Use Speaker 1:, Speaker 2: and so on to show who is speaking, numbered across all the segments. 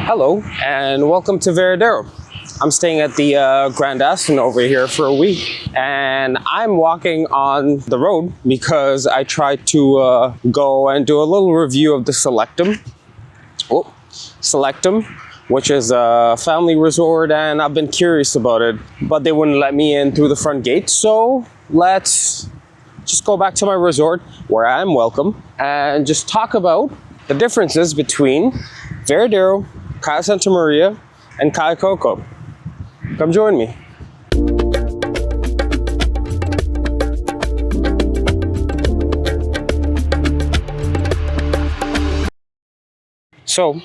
Speaker 1: Hello and welcome to Varadero. I'm staying at the Grand Aston over here for a week, and I'm walking on the road because I tried to go and do a little review of the Selectum, which is a family resort, and I've been curious about it, but they wouldn't let me in through the front gate. So let's just go back to my resort where I'm welcome and just talk about the differences between Varadero, Cayo Santa Maria, and Cayo Coco. Come join me. So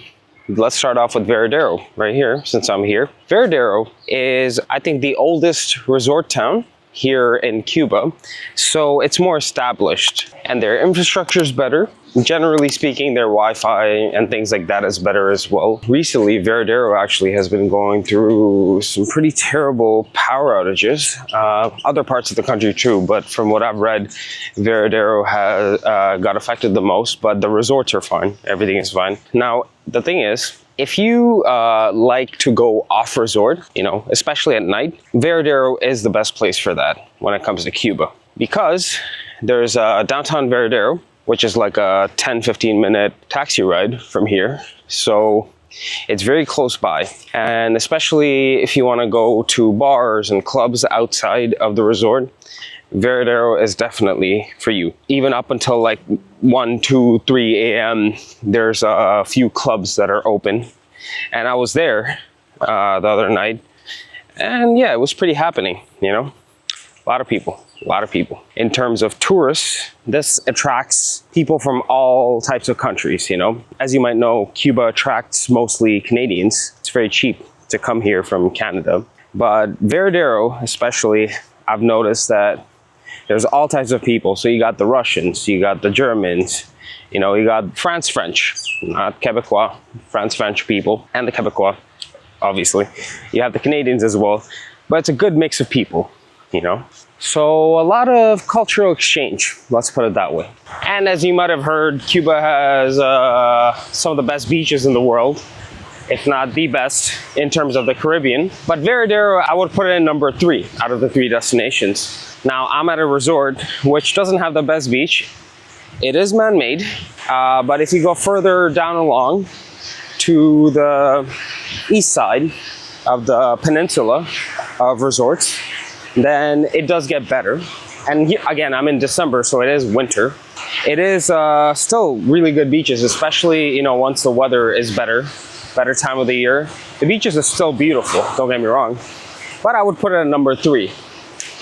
Speaker 1: let's start off with Varadero right here, since I'm here. Varadero is, I think, the oldest resort town here in Cuba, so it's more established and their infrastructure is better. Generally speaking, their Wi-Fi and things like that is better as well. Recently, Varadero actually has been going through some pretty terrible power outages. Other parts of the country too, but from what I've read, Varadero has got affected the most, but the resorts are fine. Everything is fine. Now, the thing is, if you like to go off resort, especially at night, Varadero is the best place for that when it comes to Cuba, because there's downtown Varadero, which is like a 10-15 minute taxi ride from here. So it's very close by. And especially if you want to go to bars and clubs outside of the resort, Varadero is definitely for you. Even up until like 1, 2, 3 a.m. there's a few clubs that are open. And I was there the other night, and yeah, it was pretty happening, A lot of people. In terms of tourists, this attracts people from all types of countries, As you might know, Cuba attracts mostly Canadians. It's very cheap to come here from Canada. But Varadero, especially, I've noticed that there's all types of people. So you got the Russians, you got the Germans, you got French, not Quebecois, French people, and the Quebecois, obviously. You have the Canadians as well, but it's a good mix of people, So a lot of cultural exchange, let's put it that way. And as you might have heard, Cuba has some of the best beaches in the world, if not the best in terms of the Caribbean. But Varadero, I would put it in number 3 out of the 3 destinations. Now, I'm at a resort which doesn't have the best beach. It is man-made, but if you go further down along to the east side of the peninsula of resorts, then it does get better. And here, again, I'm in December, so it is winter. It is still really good beaches, especially, once the weather is better time of the year. The beaches are still beautiful, don't get me wrong. But I would put it at number 3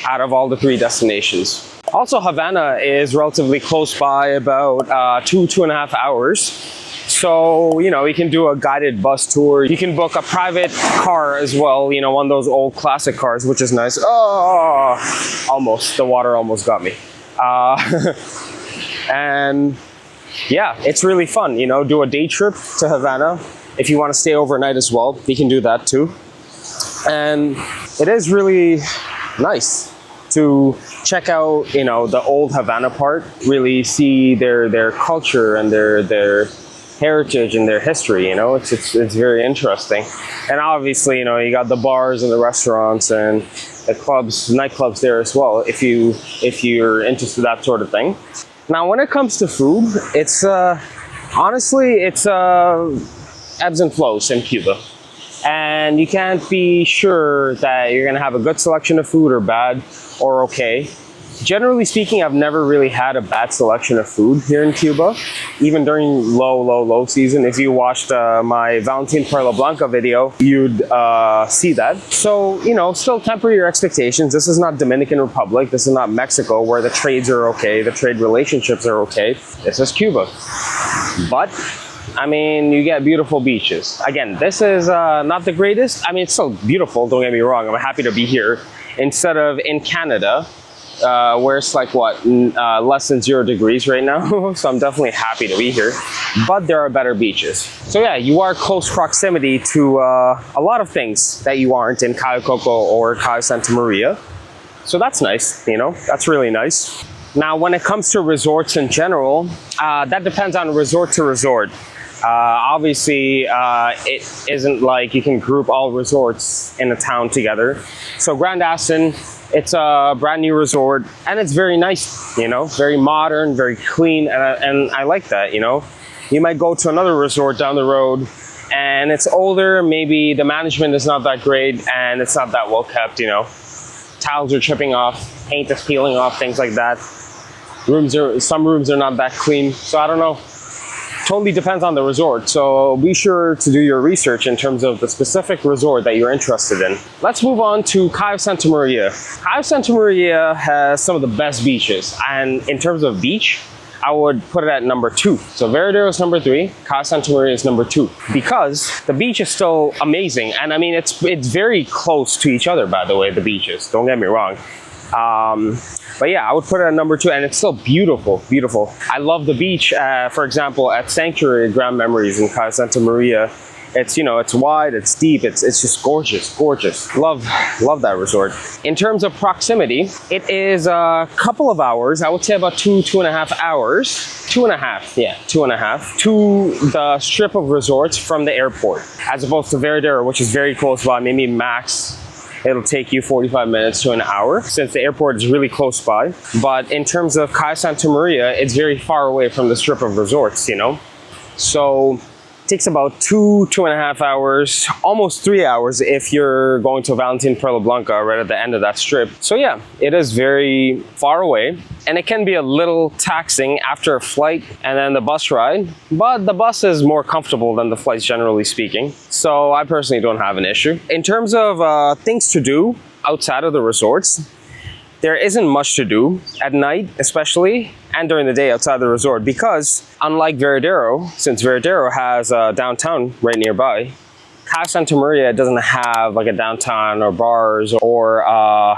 Speaker 1: out of all the 3 destinations. Also, Havana is relatively close by, about 2.5 hours. So, you can do a guided bus tour. You can book a private car as well, one of those old classic cars, which is nice. Oh, almost. The water almost got me. And yeah, it's really fun, do a day trip to Havana. If you want to stay overnight as well, you can do that too. And it is really nice to check out, the old Havana part, really see their culture and their heritage and their history. It's very interesting. And obviously, you got the bars and the restaurants and the clubs, nightclubs there as well, if you're interested in that sort of thing. Now, when it comes to food, it's honestly, it's ebbs and flows in Cuba, and you can't be sure that you're gonna have a good selection of food or bad or okay. Generally speaking, I've never really had a bad selection of food here in Cuba, even during low season. If you watched my Valentin Perla Blanca video, you'd see that. So, still temper your expectations. This is not Dominican Republic. This is not Mexico, where the trades are okay, the trade relationships are okay. This is Cuba. But, you get beautiful beaches. Again, this is not the greatest. It's still beautiful, don't get me wrong. I'm happy to be here instead of in Canada, where it's like less than 0 degrees right now. So I'm definitely happy to be here, but there are better beaches. So yeah, you are close proximity to a lot of things that you aren't in Cayo Coco or Cayo Santa Maria. So that's nice, that's really nice. Now, when it comes to resorts in general, that depends on resort to resort. Obviously, it isn't like you can group all resorts in a town together. So Grand Aston, it's a brand new resort, and it's very nice, you know, very modern, very clean, and I like that, you know. You might go to another resort down the road, and it's older, maybe the management is not that great, and it's not that well kept, you know. Tiles are chipping off, paint is peeling off, things like that. Some rooms are not that clean, so I don't know. Totally depends on the resort, so be sure to do your research in terms of the specific resort that you're interested in. Let's move on to Cayo Santa Maria. Cayo Santa Maria has some of the best beaches, and in terms of beach, I would put it at number 2. So Varadero is number 3, Cayo Santa Maria is number 2, because the beach is still amazing. And I mean, it's very close to each other, by the way, the beaches, don't get me wrong. But yeah, I would put it at number 2, and it's still beautiful, beautiful. I love the beach, for example, at Sanctuary Grand Memories in Cayo Santa Maria. It's, you know, it's wide, it's deep, it's just gorgeous, gorgeous. Love that resort. In terms of proximity, it is a couple of hours, I would say about 2.5 hours. 2.5, yeah, 2.5 to the strip of resorts from the airport, as opposed to Varadero, which is very close by, maybe max. It'll take you 45 minutes to an hour, since the airport is really close by. But in terms of Cayo Santa Maria, it's very far away from the strip of resorts, you know? So it takes about 2.5 hours, almost 3 hours if you're going to Valentin Perla Blanca right at the end of that strip. So yeah, it is very far away, and it can be a little taxing after a flight and then the bus ride, but the bus is more comfortable than the flights, generally speaking. So I personally don't have an issue. In terms of things to do outside of the resorts, there isn't much to do at night, especially, and during the day outside the resort, because unlike Varadero, since Varadero has a downtown right nearby, Cayo Santa Maria doesn't have like a downtown or bars or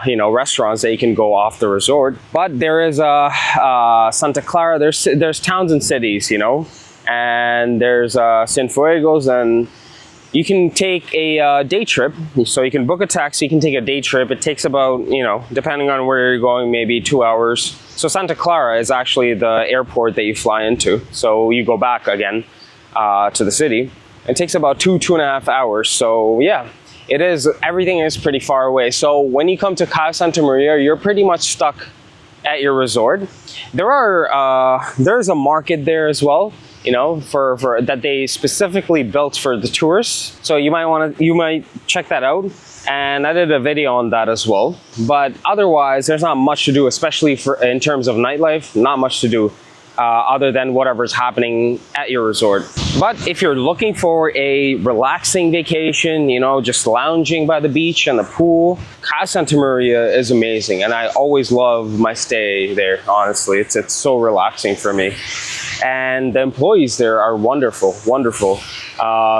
Speaker 1: you know, restaurants that you can go off the resort. But there is Santa Clara. There's towns and cities, you know, and there's Cienfuegos, and you can take a day trip. So you can book a taxi, you can take a day trip. It takes about, you know, depending on where you're going, maybe 2 hours. So Santa Clara is actually the airport that you fly into. So you go back again to the city. It takes about 2.5 hours. So yeah, everything is pretty far away. So when you come to Cayo Santa Maria, you're pretty much stuck at your resort. There's a market there as well, you know, for that they specifically built for the tourists. So you might check that out. And I did a video on that as well. But otherwise, there's not much to do, especially in terms of nightlife. Not much to do other than whatever's happening at your resort. But if you're looking for a relaxing vacation, you know, just lounging by the beach and the pool, Cayo Santa Maria is amazing, and I always love my stay there. Honestly, it's so relaxing for me. And the employees there are wonderful, wonderful.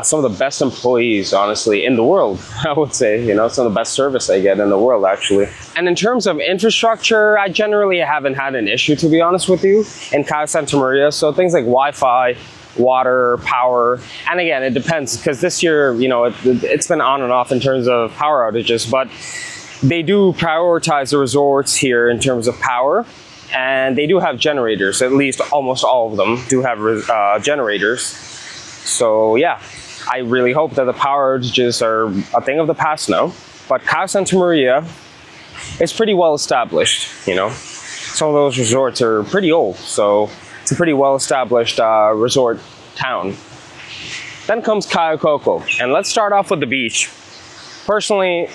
Speaker 1: Some of the best employees, honestly, in the world, I would say. You know, some of the best service I get in the world, actually. And in terms of infrastructure, I generally haven't had an issue, to be honest with you, in Cayo Santa Maria. So things like Wi-Fi, water, power, and again, it depends, because this year, you know, it's been on and off in terms of power outages, but they do prioritize the resorts here in terms of power. And they do have generators, at least almost all of them do have generators. So yeah, I really hope that the power outages are a thing of the past now. But Cayo Santa Maria is pretty well established, you know. Some of those resorts are pretty old, so it's a pretty well established resort town. Then comes Cayo Coco, and let's start off with the beach. Personally,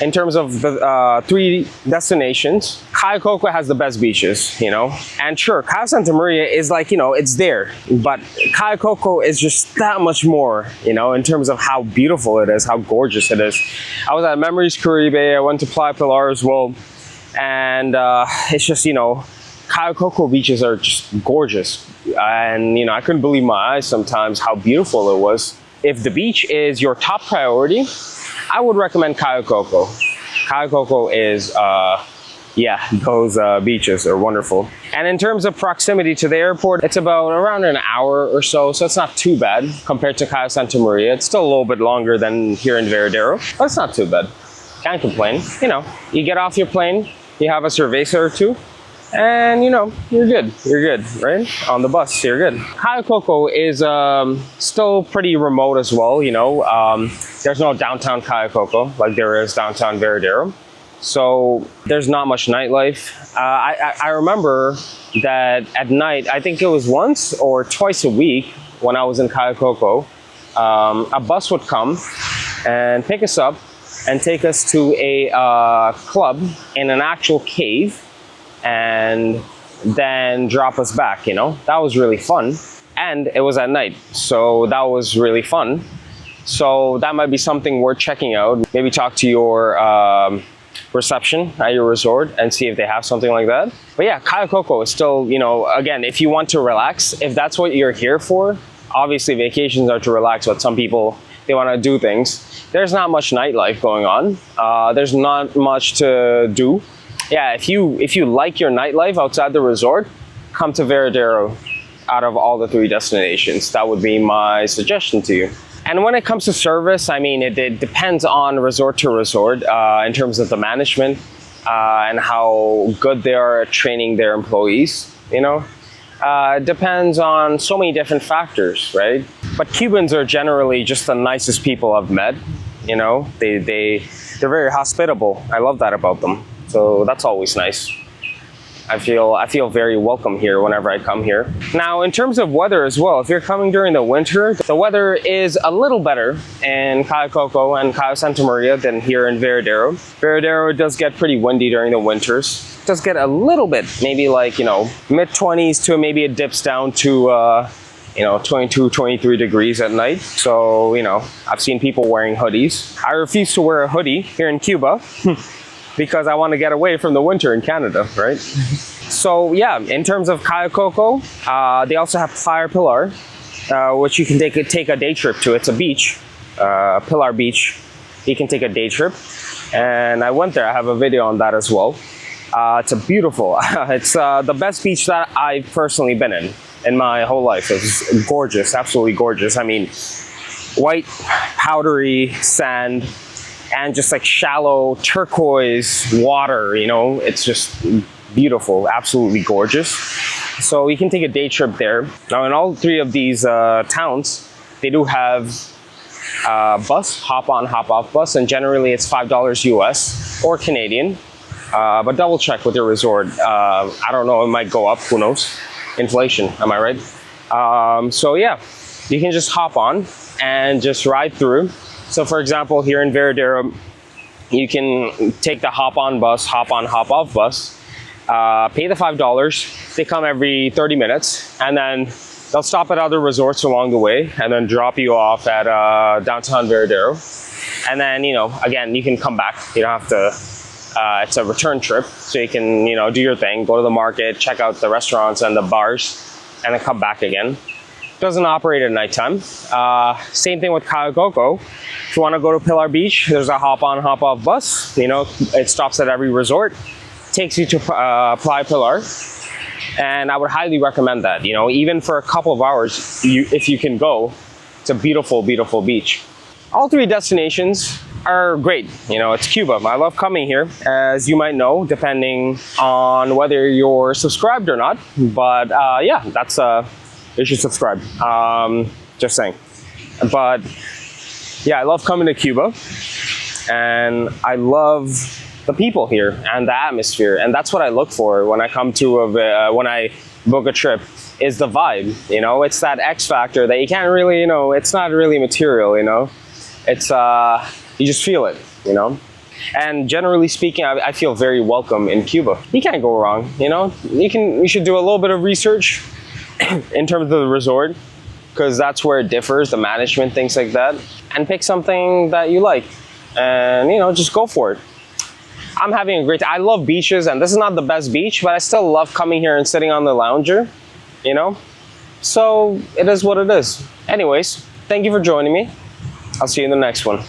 Speaker 1: in terms of the 3 destinations, Cayo Coco has the best beaches, you know. And sure, Cayo Santa Maria is like, you know, it's there. But Cayo Coco is just that much more, you know, in terms of how beautiful it is, how gorgeous it is. I was at Memories Caribe, I went to Playa Pilar as well. And it's just, you know, Cayo Coco beaches are just gorgeous. And, you know, I couldn't believe my eyes sometimes how beautiful it was. If the beach is your top priority, I would recommend Cayo Coco. Cayo Coco is, yeah, those beaches are wonderful. And in terms of proximity to the airport, it's about around an hour or so, so it's not too bad compared to Cayo Santa Maria. It's still a little bit longer than here in Varadero, but it's not too bad. Can't complain. You know, you get off your plane, you have a cerveza or two, and you know, you're good, right? On the bus, you're good. Cayo Coco is still pretty remote as well, you know. There's no downtown Cayo Coco like there is downtown Varadero. So there's not much nightlife. I remember that at night, I think it was once or twice a week when I was in Cayo Coco, a bus would come and pick us up and take us to a club in an actual cave and then drop us back, you know. That was really fun. And it was at night, so that was really fun. So that might be something worth checking out. Maybe talk to your reception at your resort and see if they have something like that. But yeah, Cayo Coco is still, you know, again, if you want to relax, if that's what you're here for, obviously vacations are to relax, but some people, they want to do things. There's not much nightlife going on. There's not much to do. Yeah, if you like your nightlife outside the resort, come to Varadero out of all the 3 destinations. That would be my suggestion to you. And when it comes to service, I mean, it depends on resort to resort in terms of the management and how good they are at training their employees, you know. It depends on so many different factors, right? But Cubans are generally just the nicest people I've met, you know. They're very hospitable. I love that about them. So that's always nice. I feel very welcome here whenever I come here. Now, in terms of weather as well, if you're coming during the winter, the weather is a little better in Cayo Coco and Cayo Santa Maria than here in Varadero. Varadero does get pretty windy during the winters. It does get a little bit, maybe like, you know, mid-20s to maybe it dips down to, you know, 22, 23 degrees at night. So, you know, I've seen people wearing hoodies. I refuse to wear a hoodie here in Cuba. Because I want to get away from the winter in Canada, right? So yeah, in terms of Cayo Coco, they also have Playa Pilar, which you can take a day trip to. It's a beach, Pilar Beach. You can take a day trip. And I went there, I have a video on that as well. It's a beautiful, it's the best beach that I've personally been in my whole life. It's gorgeous, absolutely gorgeous. I mean, white, powdery sand, and just like shallow turquoise water, you know, it's just beautiful, absolutely gorgeous. So you can take a day trip there. Now in all 3 of these towns, they do have bus, hop on, hop off bus, and generally it's $5 US or Canadian, but double check with your resort. I don't know, it might go up, who knows? Inflation, am I right? So yeah, you can just hop on and just ride through. So for example, here in Varadero, you can take the hop-on bus, hop-on, hop-off bus, pay the $5. They come every 30 minutes, and then they'll stop at other resorts along the way, and then drop you off at downtown Varadero. And then, you know, again, you can come back. You don't have to, it's a return trip, so you can, you know, do your thing, go to the market, check out the restaurants and the bars, and then come back again. Doesn't operate at nighttime. Same thing with Cayo Coco. If you want to go to Pilar Beach, there's a hop-on, hop-off bus. You know, it stops at every resort, takes you to Playa Pilar, and I would highly recommend that. You know, even for a couple of hours, if you can go, it's a beautiful, beautiful beach. All 3 destinations are great. You know, it's Cuba. I love coming here, as you might know, depending on whether you're subscribed or not. But yeah, that's you should subscribe, just saying. But yeah, I love coming to Cuba, and I love the people here and the atmosphere, and that's what I look for when I come to when I book a trip, is the vibe. You know, it's that X factor that you can't really, you know, it's not really material, you know, it's you just feel it, you know. And generally speaking, I feel very welcome in Cuba. You can't go wrong, you know. You should do a little bit of research in terms of the resort, because that's where it differs, the management, things like that, and pick something that you like, and you know, just go for it. I'm having a great time. I love beaches, and this is not the best beach, but I still love coming here and sitting on the lounger, you know. So it is what it is. Anyways, thank you for joining me. I'll see you in the next one.